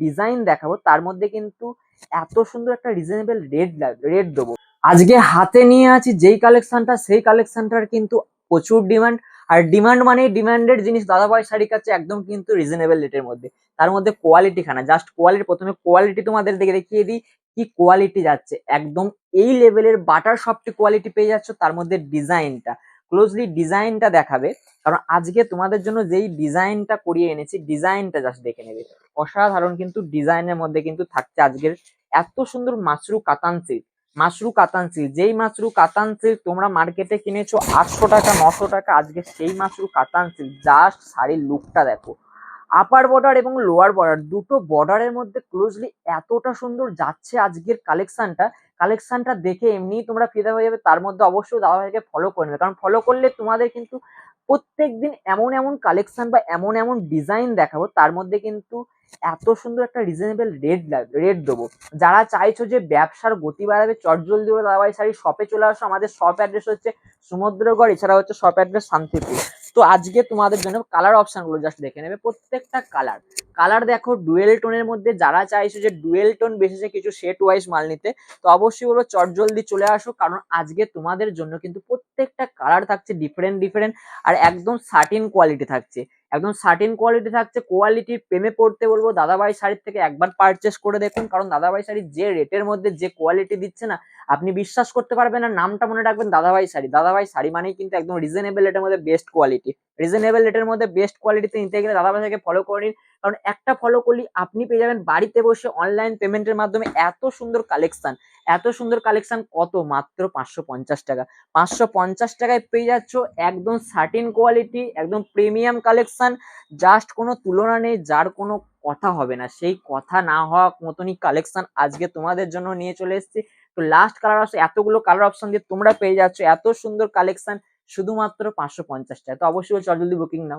Design দেখাবো তার মধ্যে কিন্তু এত সুন্দর একটা রিজনেবল রেট দেবো। আজকে হাতে নিয়ে আছি যেই কালেকশনটা, সেই কালেকশনটার কিন্তু প্রচুর ডিমান্ড। আর ডিমান্ড মানে ডিমান্ডেড জিনিস দাদাভাই শাড়ির কাছে একদম কিন্তু রিজনেবল রেটের মধ্যে। তার মধ্যে কোয়ালিটি খানা, জাস্ট কোয়ালিটি। প্রথমে কোয়ালিটি তোমাদের দেখিয়ে দিই কি কোয়ালিটি যাচ্ছে, একদম এই লেভেলের বাটার সফট কোয়ালিটি পেয়ে যাচ্ছ। তার মধ্যে ডিজাইনটা ক্লোজলি ডিজাইনটা দেখাবে, কারণ আজকে তোমাদের জন্য যেই ডিজাইনটা করিয়ে এনেছি ডিজাইনটা জাস্ট দেখে নেবে। অসাধারণ কিন্তু ডিজাইনের মধ্যে কিন্তু থাকছে আজকের এত সুন্দর মাশরু কাতান সিল্ক। মাশরু কাতান সিল্ক, যেই মাশরু কাতান সিল্ক তোমরা মার্কেটে কিনেছো 800 টাকা 900 টাকা, আজকে সেই মাশরু কাতান সিল্ক। জাস্ট শাড়ির লুকটা দেখো, আপার বর্ডার এবং লোয়ার বর্ডার দুটো বর্ডারের মধ্যে ক্লোজলি এতটা সুন্দর যাচ্ছে আজকের কালেকশনটা দেখে এমনিই তোমরা ফিদা হয়ে যাবে। তার মধ্যে অবশ্যই দাদাভাইকে ফলো করে নেবে, কারণ ফলো করলে তোমাদের কিন্তু প্রত্যেকদিন এমন এমন কালেকশন বা এমন এমন ডিজাইন দেখাবো, তার মধ্যে কিন্তু এত সুন্দর একটা রিজনেবল রেট দেবো। যারা চাইছো যে ব্যবসার গতি বাড়াবে, চটজলদি করে দাদাভাই শাড়ি শপে চলে আসো। আমাদের শপ অ্যাড্রেস হচ্ছে সমুদ্রগড়, এছাড়া হচ্ছে শপ অ্যাড্রেস শান্তিপুর। তো আজকে তোমাদের জন্য কালার অপশন গুলো জাস্ট দেখে নেবে। প্রত্যেকটা কালার দেখো ডুয়েল টোনের মধ্যে। যারা চাইছো যে ডুয়েল টোন বেসিসে কিছু সেট ওয়াইজ মাল নিতে, তো অবশ্যই বলবো চটজলদি চলে আসো, কারণ আজকে তোমাদের জন্য কিন্তু প্রত্যেকটা কালার থাকছে ডিফারেন্ট আর একদম সার্টিন কোয়ালিটি থাকছে। একদম সার্টিন কোয়ালিটি থাকছে। কোয়ালিটির প্রেমে পড়তে বলবো দাদাভাই শাড়ির থেকে একবার পারচেস করে দেখুন, কারণ দাদাভাই শাড়ি যে রেটের মধ্যে যে কোয়ালিটি দিচ্ছে না, আপনি বিশ্বাস করতে পারবেন না। নামটা মনে রাখবেন দাদাভাই শাড়ি। দাদাভাই শাড়ি মানেই কিন্তু একদম রিজনেবল রেটের মধ্যে বেস্ট কোয়ালিটি। রিজনেবল রেটের মধ্যে বেস্ট কোয়ালিটিতে নিতে গেলে দাদাভাই থেকে ফলো করে নিন, কারণ একটা ফলো করলে আপনি পেয়ে যাবেন বাড়িতে বসে অনলাইন পেমেন্টের মাধ্যমে এত সুন্দর কালেকশন। কত? মাত্র 550 টাকা। 550 টাকায় পেয়ে যাচ্ছ একদম সার্টিন কোয়ালিটি, একদম প্রিমিয়াম কালেকশন। জাস্ট কোনো তুলনা নেই, যার কোনো কথা হবে না, সেই কথা না হওয়া মতনই কালেকশন আজকে তোমাদের জন্য নিয়ে চলে এসেছি। তো লাস্ট কালার অপশন, এতগুলো কালার অপশন দিয়ে তোমরা পেয়ে যাচ্ছ এত সুন্দর কালেকশন শুধুমাত্র 550 টাকা। তো অবশ্যই চট জলদি বুকিং নাও।